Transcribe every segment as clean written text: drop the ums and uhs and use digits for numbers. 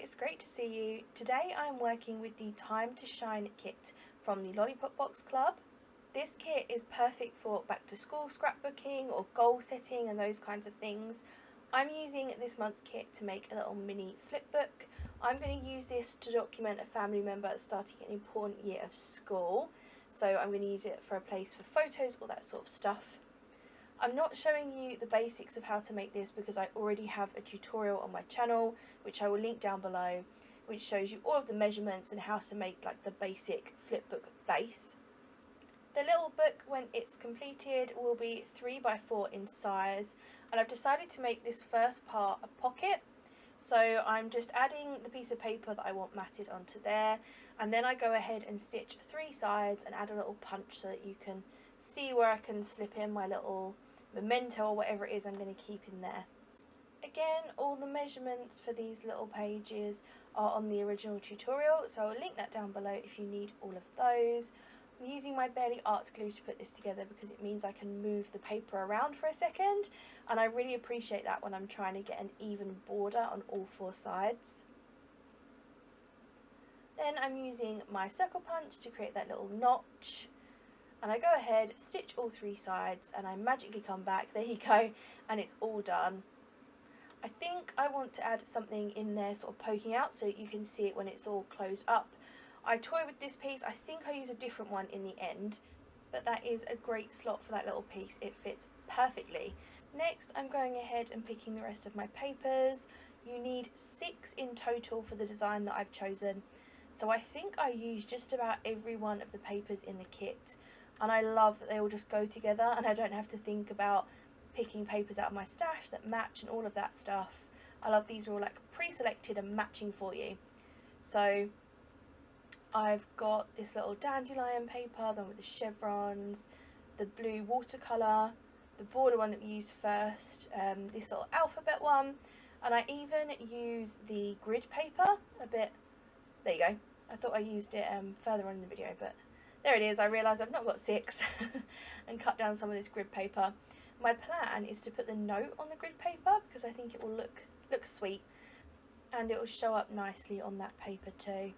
it's great to see you. Today I'm working with the Time to Shine kit from the Lollipop Box Club. This kit is perfect for back to school scrapbooking or goal setting and those kinds of things. I'm using this month's kit to make a little mini flipbook. I'm going to use this to document a family member starting an important year of school. So I'm going to use it for a place for photos, all that sort of stuff. I'm not showing you the basics of how to make this because I already have a tutorial on my channel, which I will link down below, which shows you all of the measurements and how to make like the basic flipbook base. The little book, when it's completed, will be 3 by 4 in size, and I've decided to make this first part a pocket. So I'm just adding the piece of paper that I want matted onto there, and then I go ahead and stitch 3 sides and add a little punch so that you can see where I can slip in my little memento or whatever it is I'm going to keep in there. Again, all the measurements for these little pages are on the original tutorial, so I'll link that down below if you need all of those. I'm using my 𝓷𝓸𝓽𝓮 glue to put this together because it means I can move the paper around for a second, and I really appreciate that when I'm trying to get an even border on all 4 sides. Then I'm using my circle punch to create that little notch, and I go ahead, stitch all 3 sides, and I magically come back, there you go, and it's all done. I think I want to add something in there sort of poking out so you can see it when it's all closed up. I toy with this piece. I think I use a different one in the end, but that is a great slot for that little piece. It fits perfectly. Next, I'm going ahead and picking the rest of my papers. You need 6 in total for the design that I've chosen. So I think I use just about every one of the papers in the kit, and I love that they all just go together and I don't have to think about picking papers out of my stash that match and all of that stuff. I love these are all like pre-selected and matching for you. So I've got this little dandelion paper, the one with the chevrons, the blue watercolour, the border one that we used first, this little alphabet one, and I even use the grid paper a bit. There you go. I thought I used it further on in the video, but there it is. I realised I've not got 6 and cut down some of this grid paper. My plan is to put the note on the grid paper because I think it will look sweet and it will show up nicely on that paper too.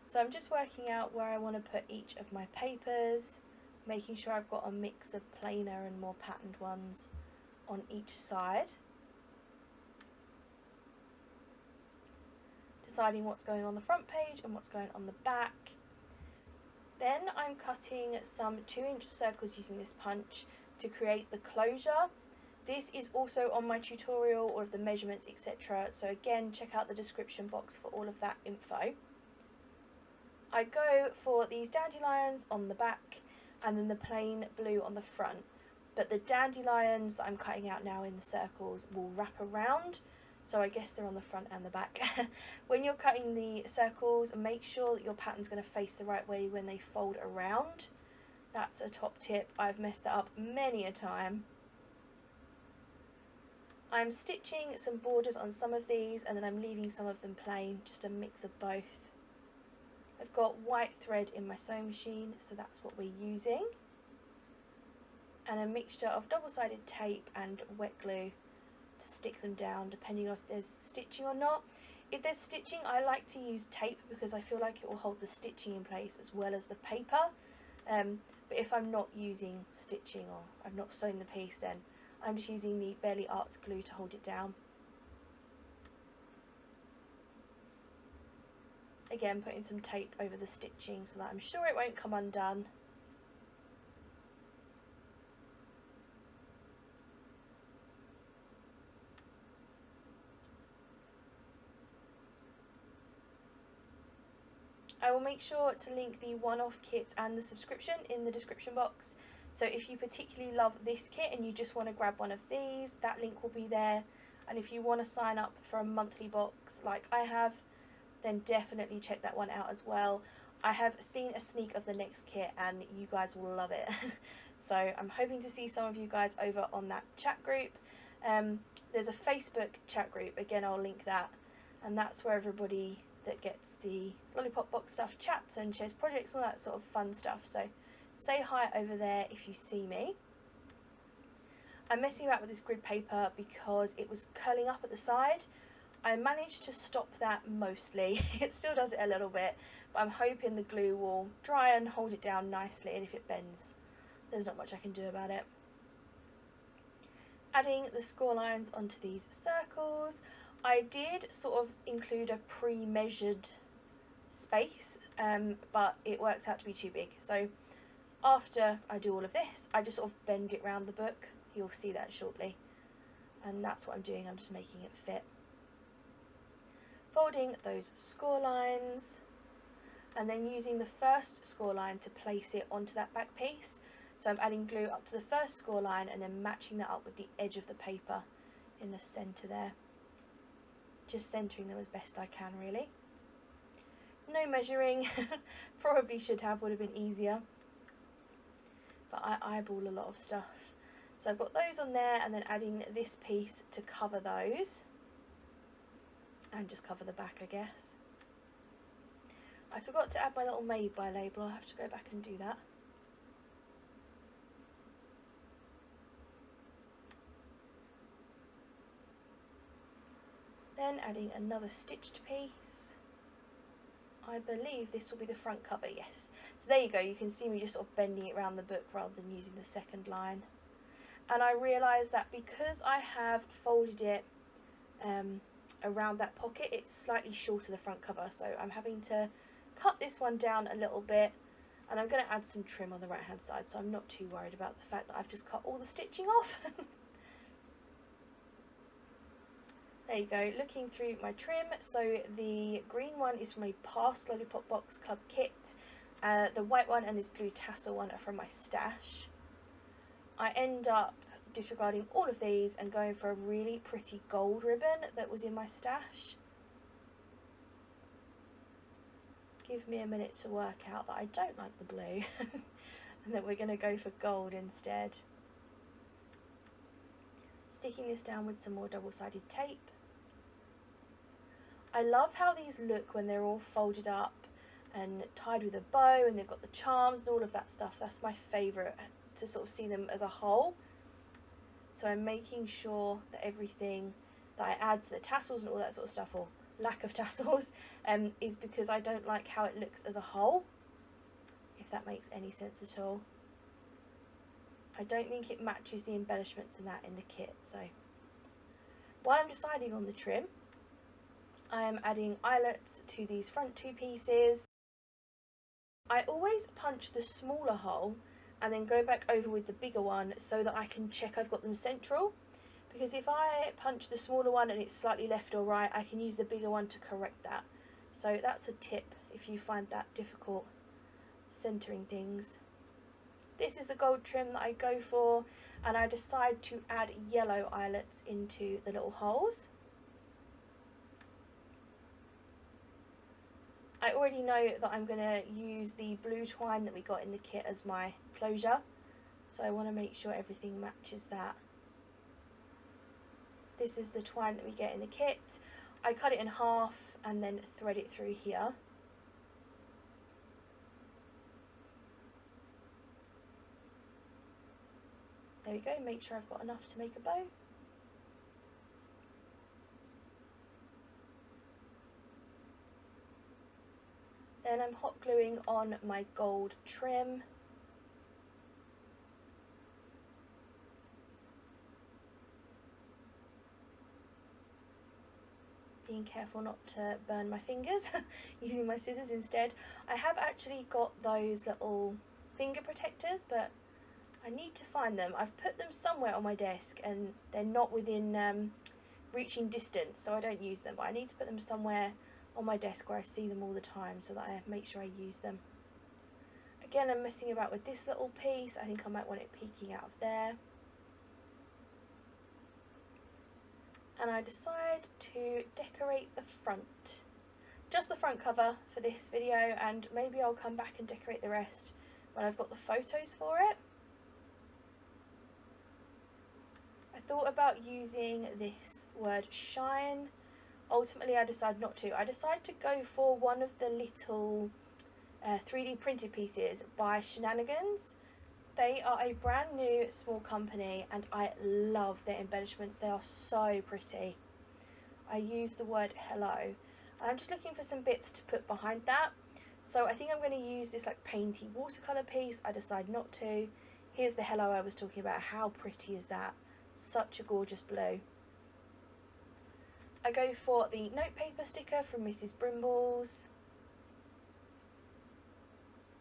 So I'm just working out where I want to put each of my papers, making sure I've got a mix of plainer and more patterned ones on each side. Deciding what's going on the front page and what's going on the back. Then I'm cutting some 2-inch circles using this punch to create the closure. This is also on my tutorial, all of the measurements, etc. So again, check out the description box for all of that info. I go for these dandelions on the back and then the plain blue on the front. But the dandelions that I'm cutting out now in the circles will wrap around. So I guess they're on the front and the back. When you're cutting the circles, make sure that your pattern's going to face the right way when they fold around. That's a top tip. I've messed that up many a time. I'm stitching some borders on some of these and then I'm leaving some of them plain, just a mix of both. I've got white thread in my sewing machine, so that's what we're using. And a mixture of double-sided tape and wet glue to stick them down depending on if there's stitching or not. If there's stitching, I like to use tape because I feel like it will hold the stitching in place as well as the paper, but if I'm not using stitching or I've not sewn the piece, then I'm just using the 𝓷𝓸𝓽𝓮 glue to hold it down. Again, putting some tape over the stitching so that I'm sure it won't come undone. I will make sure to link the one-off kit and the subscription in the description box. So if you particularly love this kit and you just want to grab one of these, that link will be there. And if you want to sign up for a monthly box like I have, then definitely check that one out as well. I have seen a sneak of the next kit and you guys will love it. So I'm hoping to see some of you guys over on that chat group. There's a Facebook chat group, again I'll link that, and that's where everybody that gets the Lollipop Box stuff chats and shares projects, all that sort of fun stuff. So say hi over there if you see me. I'm messing about with this grid paper because it was curling up at the side. I managed to stop that mostly. It still does it a little bit, but I'm hoping the glue will dry and hold it down nicely, and if it bends, there's not much I can do about it. Adding the score lines onto these circles. I did sort of include a pre-measured space, but it works out to be too big. So after I do all of this, I just sort of bend it round the book. You'll see that shortly. And that's what I'm doing, I'm just making it fit. Folding those score lines and then using the first score line to place it onto that back piece. So I'm adding glue up to the first score line and then matching that up with the edge of the paper in the centre there. Just centering them as best I can, really. No measuring, probably should have, would have been easier. But I eyeball a lot of stuff. So I've got those on there and then adding this piece to cover those. And just cover the back, I guess. I forgot to add my little Made by label, I'll have to go back and do that. Then adding another stitched piece. I believe this will be the front cover, yes. So there you go, you can see me just sort of bending it around the book rather than using the second line. And I realised that because I have folded it around that pocket, it's slightly shorter the front cover, so I'm having to cut this one down a little bit, and I'm going to add some trim on the right hand side, so I'm not too worried about the fact that I've just cut all the stitching off. There you go, looking through my trim, so the green one is from a past Lollipop Box Club kit, the white one and this blue tassel one are from my stash. I end up disregarding all of these and going for a really pretty gold ribbon that was in my stash. Give me a minute to work out that I don't like the blue and that we're going to go for gold instead. Sticking this down with some more double-sided tape. I love how these look when they're all folded up and tied with a bow and they've got the charms and all of that stuff. That's my favourite, to sort of see them as a whole. So I'm making sure that everything that I add to the tassels and all that sort of stuff, or lack of tassels, is because I don't like how it looks as a whole, if that makes any sense at all. I don't think it matches the embellishments and that in the kit. So while I'm deciding on the trim, I am adding eyelets to these front two pieces. I always punch the smaller hole and then go back over with the bigger one so that I can check I've got them central, because if I punch the smaller one and it's slightly left or right, I can use the bigger one to correct that. So that's a tip if you find that difficult centering things. This is the gold trim that I go for, and I decide to add yellow eyelets into the little holes. I already know that I'm going to use the blue twine that we got in the kit as my closure, so I want to make sure everything matches that. This is the twine that we get in the kit. I cut it in half and then thread it through here. There we go, make sure I've got enough to make a bow. Then I'm hot gluing on my gold trim. Being careful not to burn my fingers, using my scissors instead. I have actually got those little finger protectors, but I need to find them. I've put them somewhere on my desk and they're not within reaching distance, so I don't use them, but I need to put them somewhere on my desk where I see them all the time so that I make sure I use them. Again, I'm messing about with this little piece. I think I might want it peeking out of there. And I decide to decorate the front. Just the front cover for this video, and maybe I'll come back and decorate the rest when I've got the photos for it. I thought about using this word shine. Ultimately I decided not to. I decided to go for one of the little 3D printed pieces by 𝓛𝓲𝓬𝓲𝓪. They are a brand new small company and I love their embellishments. They are so pretty. I use the word hello. And I'm just looking for some bits to put behind that. So I think I'm going to use this like painty watercolour piece. I decide not to. Here's the hello I was talking about. How pretty is that? Such a gorgeous blue. I go for the notepaper sticker from Mrs. Brimble's.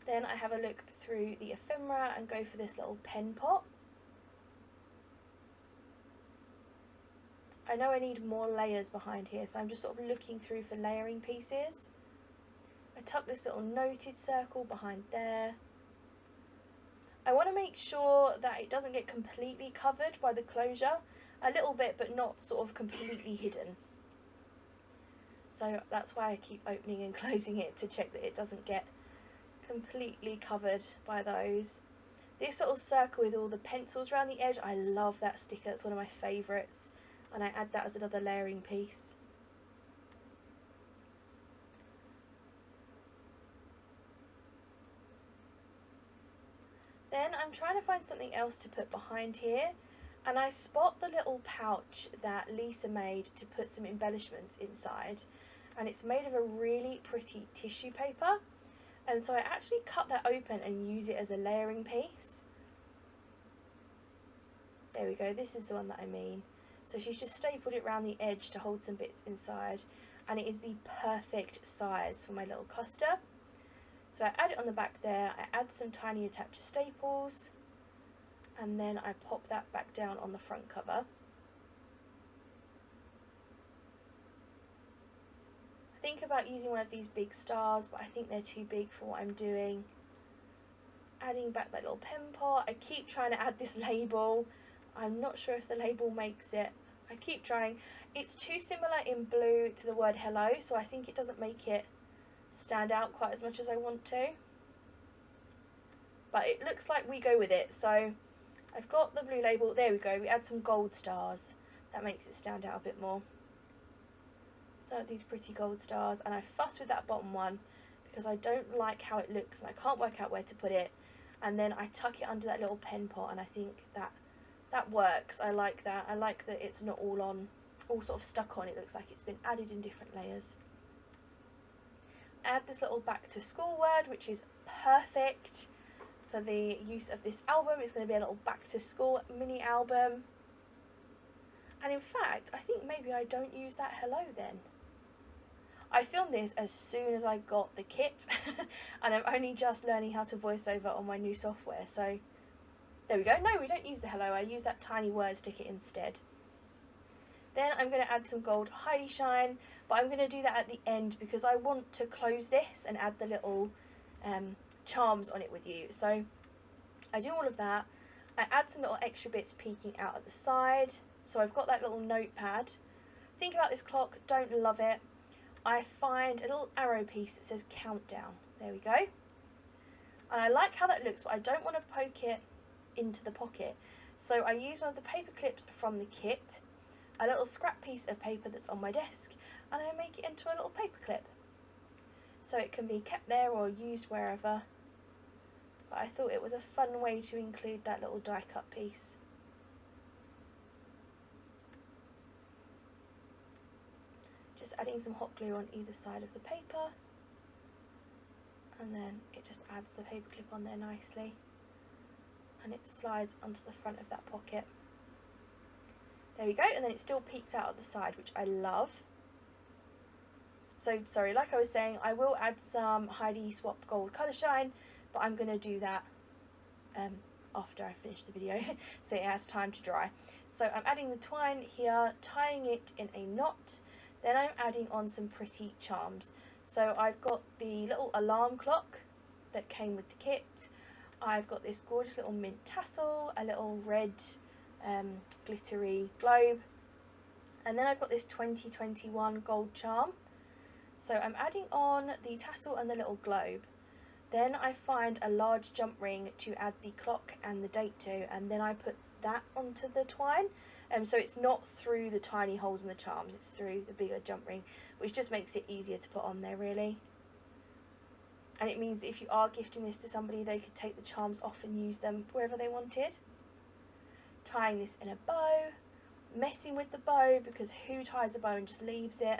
Then I have a look through the ephemera and go for this little pen pot. I know I need more layers behind here, so I'm just sort of looking through for layering pieces. I tuck this little noted circle behind there. I want to make sure that it doesn't get completely covered by the closure. A little bit, but not sort of completely hidden. So that's why I keep opening and closing it to check that it doesn't get completely covered by those. This little circle with all the pencils around the edge, I love that sticker. It's one of my favourites. And I add that as another layering piece. Then I'm trying to find something else to put behind here, and I spot the little pouch that Lisa made to put some embellishments inside, and it's made of a really pretty tissue paper, and so I actually cut that open and use it as a layering piece. There we go, this is the one that I mean. So she's just stapled it around the edge to hold some bits inside, and it is the perfect size for my little cluster. So I add it on the back there, I add some tiny attacher staples, and then I pop that back down on the front cover. I think about using one of these big stars, but I think they're too big for what I'm doing. Adding back that little pen pot. I keep trying to add this label. I'm not sure if the label makes it. I keep trying. It's too similar in blue to the word hello, so I think it doesn't make it stand out quite as much as I want to. But it looks like we go with it. So I've got the blue label. There we go. We add some gold stars. That makes it stand out a bit more. So these pretty gold stars, and I fuss with that bottom one because I don't like how it looks and I can't work out where to put it. And then I tuck it under that little pen pot, and I think that works. I like that. I like that it's not all sort of stuck on. It looks like it's been added in different layers. Add this little back to school word, which is perfect for the use of this album. It's going to be a little back to school mini album. And in fact, I think maybe I don't use that hello then. I filmed this as soon as I got the kit and I'm only just learning how to voice over on my new software, so there we go. No, we don't use the hello, I use that tiny word sticker instead. Then I'm going to add some gold Heidi Shine, but I'm going to do that at the end because I want to close this and add the little charms on it with you. So I do all of that. I add some little extra bits peeking out at the side. So I've got that little notepad. Think about this clock, don't love it. I find a little arrow piece that says countdown. There we go. And I like how that looks, but I don't want to poke it into the pocket. So I use one of the paper clips from the kit, a little scrap piece of paper that's on my desk, and I make it into a little paper clip. So it can be kept there or used wherever. But I thought it was a fun way to include that little die cut piece. Just adding some hot glue on either side of the paper, and then it just adds the paper clip on there nicely, and it slides onto the front of that pocket. There we go, and then it still peeks out at the side, which I love. So sorry, like I was saying, I will add some Heidi Swap Gold Colour Shine, but I'm going to do that after I finish the video so it has time to dry. So I'm adding the twine here, tying it in a knot. Then I'm adding on some pretty charms. So I've got the little alarm clock that came with the kit. I've got this gorgeous little mint tassel, a little red glittery globe, and then I've got this 2021 gold charm. So I'm adding on the tassel and the little globe. Then I find a large jump ring to add the clock and the date to, and then I put that onto the twine. So it's not through the tiny holes in the charms, it's through the bigger jump ring, which just makes it easier to put on there really. And it means that if you are gifting this to somebody, they could take the charms off and use them wherever they wanted. Tying this in a bow, messing with the bow, because who ties a bow and just leaves it?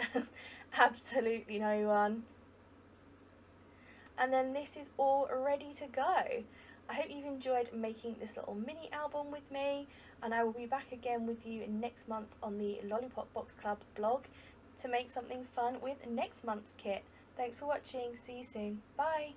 Absolutely no one. And then this is all ready to go. I hope you've enjoyed making this little mini album with me, and I will be back again with you next month on the Lollipop Box Club blog to make something fun with next month's kit. Thanks for watching, see you soon, bye!